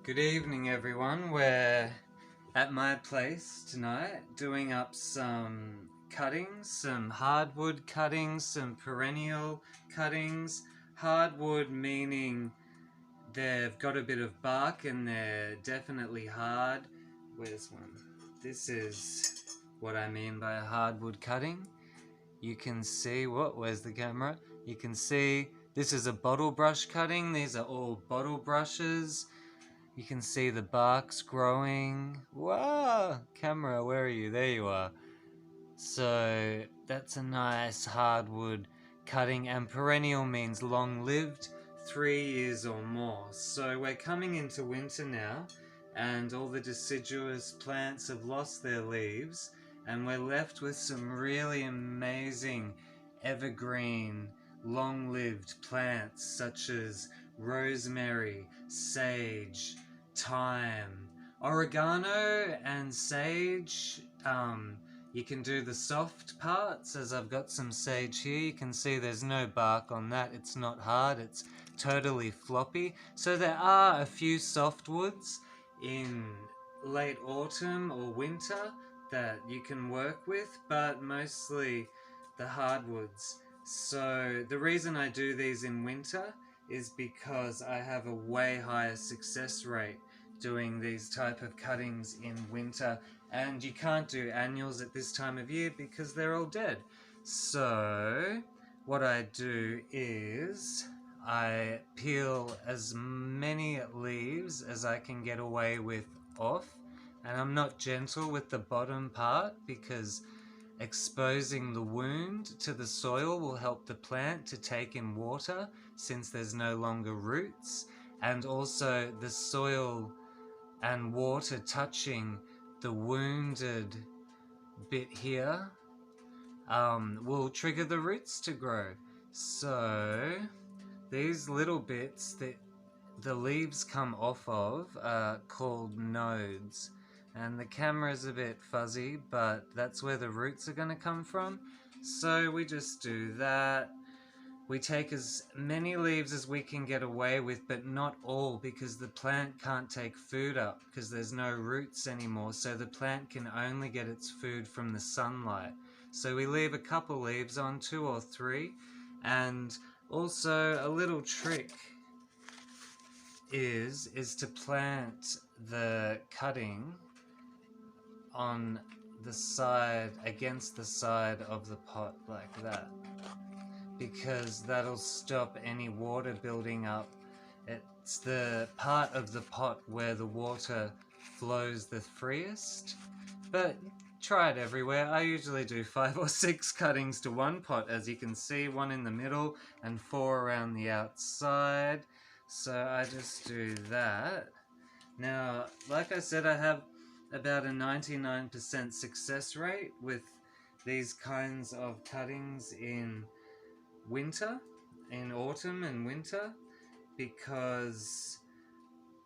Good evening, everyone. We're at my place tonight doing up some cuttings, some hardwood cuttings, some perennial cuttings. Hardwood meaning they've got a bit of bark and they're definitely hard. Where's one? This is what I mean by a hardwood cutting. You can see, where's the camera? You can see this is a bottle brush cutting. These are all bottle brushes. You can see the barks growing. Wow! Camera, where are you? There you are. So that's a nice hardwood cutting, and perennial means long-lived, 3 years or more. So we're coming into winter now, and all the deciduous plants have lost their leaves, and we're left with some really amazing evergreen, long-lived plants such as rosemary, sage, thyme, oregano and sage. You can do the soft parts, as I've got some sage here. You can see there's no bark on that. It's not hard, it's totally floppy. So there are a few softwoods in late autumn or winter that you can work with, but mostly the hardwoods. So the reason I do these in winter is because I have a way higher success rate doing these type of cuttings in winter, and you can't do annuals at this time of year because they're all dead. So what I do is I peel as many leaves as I can get away with off, and I'm not gentle with the bottom part because exposing the wound to the soil will help the plant to take in water since there's no longer roots, and also the soil and water touching the wounded bit here will trigger the roots to grow. So these little bits that the leaves come off of are called nodes, and the camera's a bit fuzzy, but that's where the roots are going to come from. So we just do that. We take as many leaves as we can get away with, but not all, because the plant can't take food up because there's no roots anymore, so the plant can only get its food from the sunlight. So we leave a couple leaves on, 2 or 3, and also a little trick is to plant the cutting on the side, against the side of the pot like that, because that'll stop any water building up. It's the part of the pot where the water flows the freest, but try it everywhere. I usually do 5 or 6 cuttings to one pot, as you can see, 1 in the middle and 4 around the outside. So I just do that. Now, like I said, I have about a 99% success rate with these kinds of cuttings in winter, in autumn and winter, because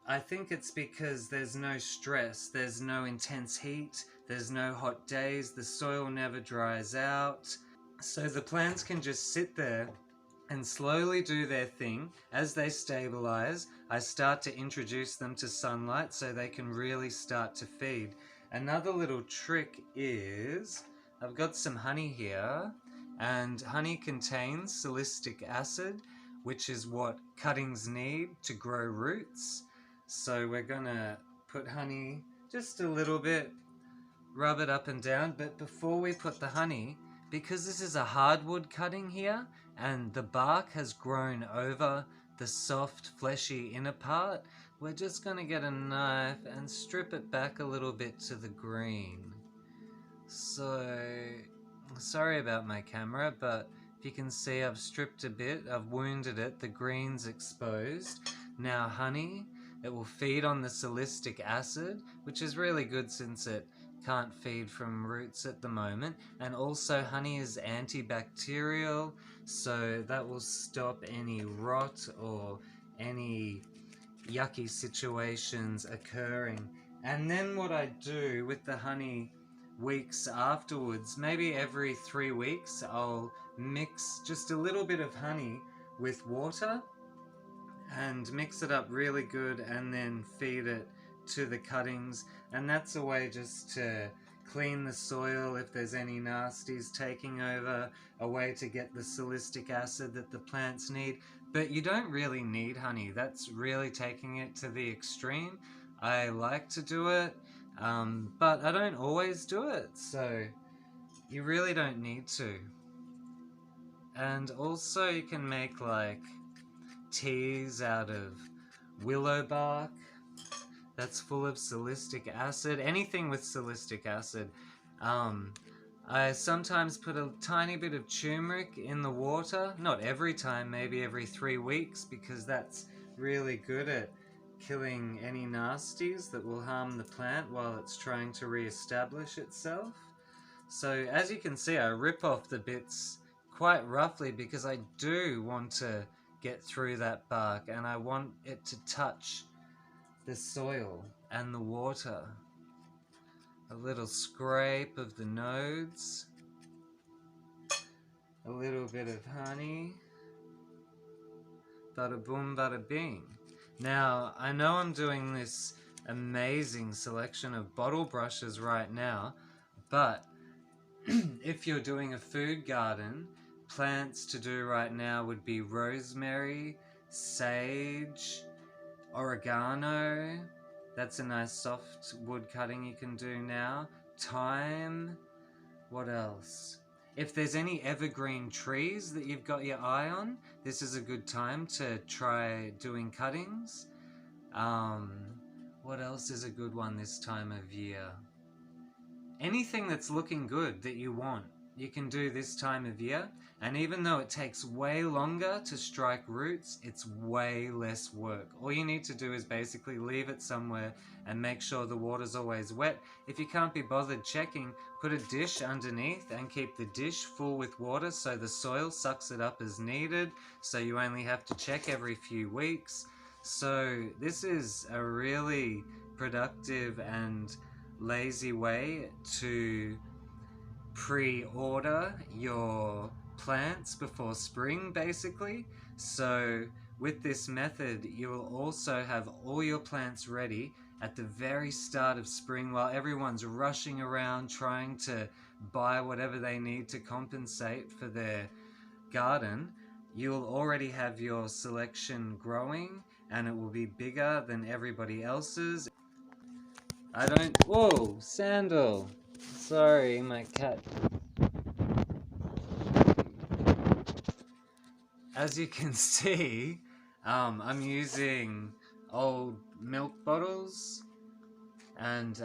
I think it's because there's no stress, there's no intense heat, there's no hot days, the soil never dries out. So the plants can just sit there and slowly do their thing. As they stabilize, I start to introduce them to sunlight so they can really start to feed. Another little trick is, I've got some honey here, and honey contains salicylic acid, which is what cuttings need to grow roots. So we're gonna put honey, just a little bit, rub it up and down, but before we put the honey, because this is a hardwood cutting here, and the bark has grown over the soft, fleshy inner part, we're just going to get a knife and strip it back a little bit to the green. So, sorry about my camera, but if you can see, I've stripped a bit, I've wounded it, the green's exposed. Now honey, it will feed on the salicylic acid, which is really good since it can't feed from roots at the moment, and also honey is antibacterial, so that will stop any rot or any yucky situations occurring. And then what I do with the honey weeks afterwards, maybe every 3 weeks, I'll mix just a little bit of honey with water and mix it up really good and then feed it to the cuttings. And that's a way just to clean the soil if there's any nasties taking over, a way to get the salicylic acid that the plants need. But you don't really need honey. That's really taking it to the extreme. I like to do it, but I don't always do it, so you really don't need to. And also you can make like teas out of willow bark that's full of salicylic acid, anything with salicylic acid. I sometimes put a tiny bit of turmeric in the water, not every time, maybe every 3 weeks, because that's really good at killing any nasties that will harm the plant while it's trying to re-establish itself. So as you can see, I rip off the bits quite roughly because I do want to get through that bark and I want it to touch the soil and the water. A little scrape of the nodes, a little bit of honey, bada boom, bada bing. Now, I know I'm doing this amazing selection of bottle brushes right now, but if you're doing a food garden, plants to do right now would be rosemary, sage, oregano. That's a nice soft wood cutting you can do now. Thyme. What else? If there's any evergreen trees that you've got your eye on, this is a good time to try doing cuttings. What else is a good one this time of year? Anything that's looking good that you want, you can do this time of year. And even though it takes way longer to strike roots, it's way less work. All you need to do is basically leave it somewhere and make sure the water's always wet. If you can't be bothered checking, put a dish underneath and keep the dish full with water so the soil sucks it up as needed, so you only have to check every few weeks. So this is a really productive and lazy way to pre-order your plants before spring, basically. So with this method, you will also have all your plants ready at the very start of spring while everyone's rushing around trying to buy whatever they need to compensate for their garden. You'll already have your selection growing and it will be bigger than everybody else's. Whoa, Sandal! Sorry, my cat. As you can see, I'm using old milk bottles, and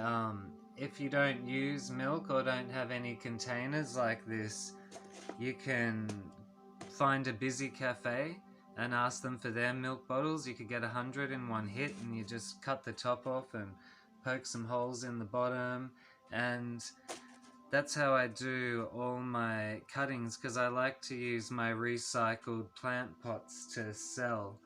if you don't use milk or don't have any containers like this, you can find a busy cafe and ask them for their milk bottles. You could get 100 in one hit, and you just cut the top off and poke some holes in the bottom, and that's how I do all my cuttings, because I like to use my recycled plant pots to sell.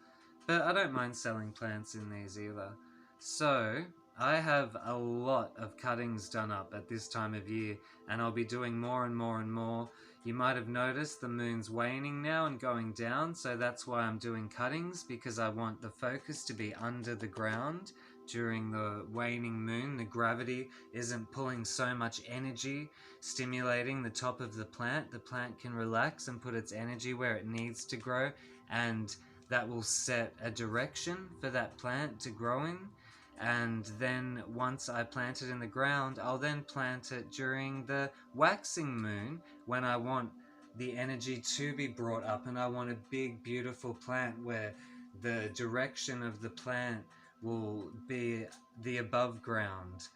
But I don't mind selling plants in these either. So I have a lot of cuttings done up at this time of year, and I'll be doing more and more and more. You might have noticed the moon's waning now and going down, so that's why I'm doing cuttings, because I want the focus to be under the ground during the waning moon. The gravity isn't pulling so much energy, stimulating the top of the plant. The plant can relax and put its energy where it needs to grow, and that will set a direction for that plant to grow in. And then once I plant it in the ground, I'll then plant it during the waxing moon when I want the energy to be brought up, and I want a big beautiful plant where the direction of the plant will be the above ground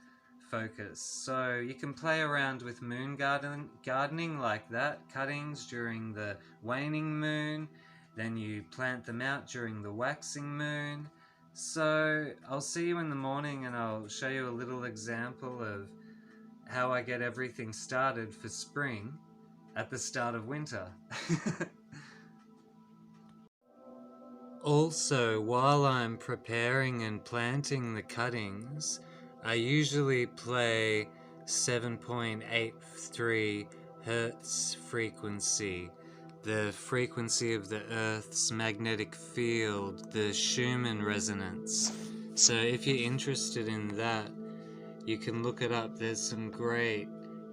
focus. So you can play around with moon gardening like that, cuttings during the waning moon, then you plant them out during the waxing moon. So I'll see you in the morning and I'll show you a little example of how I get everything started for spring at the start of winter. Also, while I'm preparing and planting the cuttings, I usually play 7.83 Hertz frequency the frequency of the Earth's magnetic field, the Schumann resonance. So if you're interested in that, you can look it up. There's some great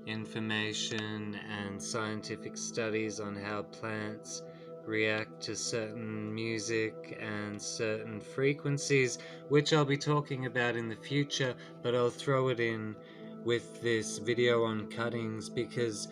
information and scientific studies on how plants react to certain music and certain frequencies, which I'll be talking about in the future, but I'll throw it in with this video on cuttings, because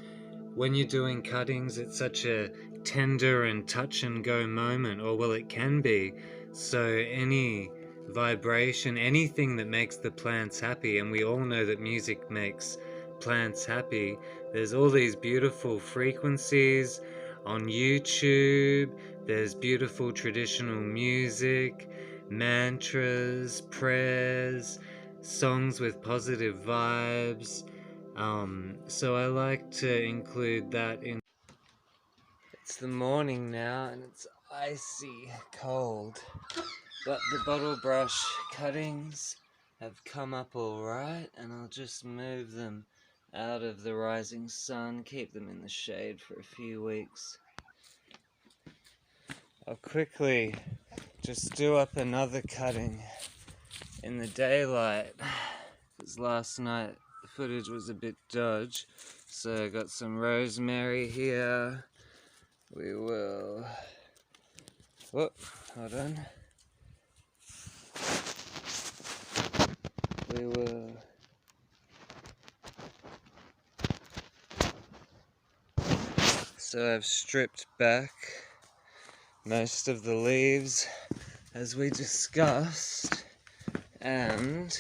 when you're doing cuttings, it's such a tender and touch and go moment, or well, it can be. So any vibration, anything that makes the plants happy, and we all know that music makes plants happy. There's all these beautiful frequencies on YouTube. There's beautiful traditional music, mantras, prayers, songs with positive vibes. So I like to include that in. It's the morning now and it's icy cold, but the bottle brush cuttings have come up alright, and I'll just move them out of the rising sun, keep them in the shade for a few weeks. I'll quickly just do up another cutting in the daylight, because last night the footage was a bit dodgy. So I got some rosemary here. We will, whoop, hold on. We will so I've stripped back most of the leaves as we discussed, and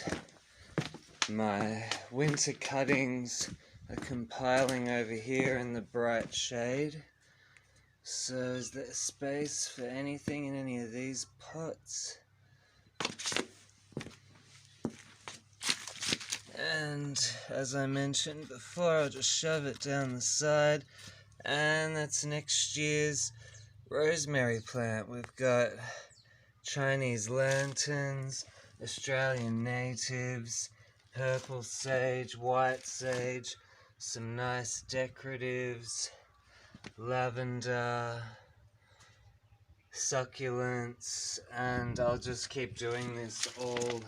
my winter cuttings are compiling over here in the bright shade. So is there space for anything in any of these pots? And as I mentioned before, I'll just shove it down the side, and that's next year's rosemary plant. We've got Chinese lanterns, Australian natives, purple sage, white sage, some nice decoratives, lavender, succulents, and I'll just keep doing this all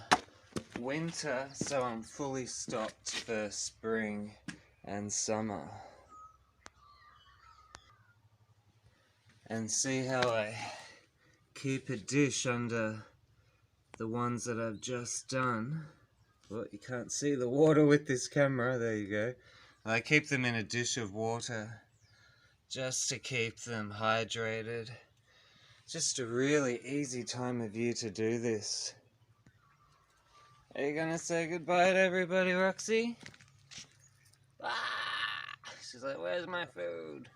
winter, so I'm fully stocked for spring and summer. And see how I keep a dish under the ones that I've just done. Well, you can't see the water with this camera, there you go. I keep them in a dish of water just to keep them hydrated. Just a really easy time of year to do this. Are you gonna say goodbye to everybody, Roxy? Ah! She's like, where's my food?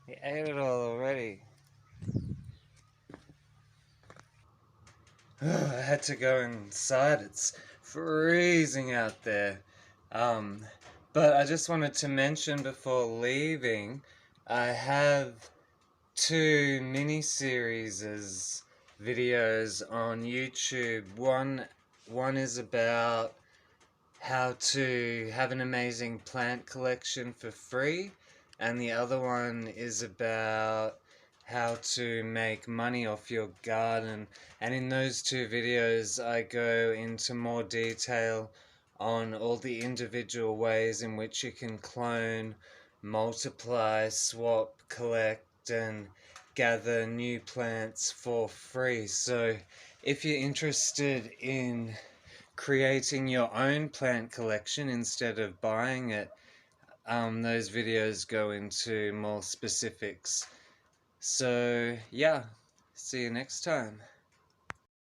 He ate it all already. I had to go inside. It's freezing out there. But I just wanted to mention before leaving, I have 2 mini-series as videos on YouTube. One is about how to have an amazing plant collection for free, and the other one is about how to make money off your garden. And in those 2 videos I go into more detail on all the individual ways in which you can clone, multiply, swap, collect, and gather new plants for free. So if you're interested in creating your own plant collection instead of buying it, those videos go into more specifics. So yeah, see you next time.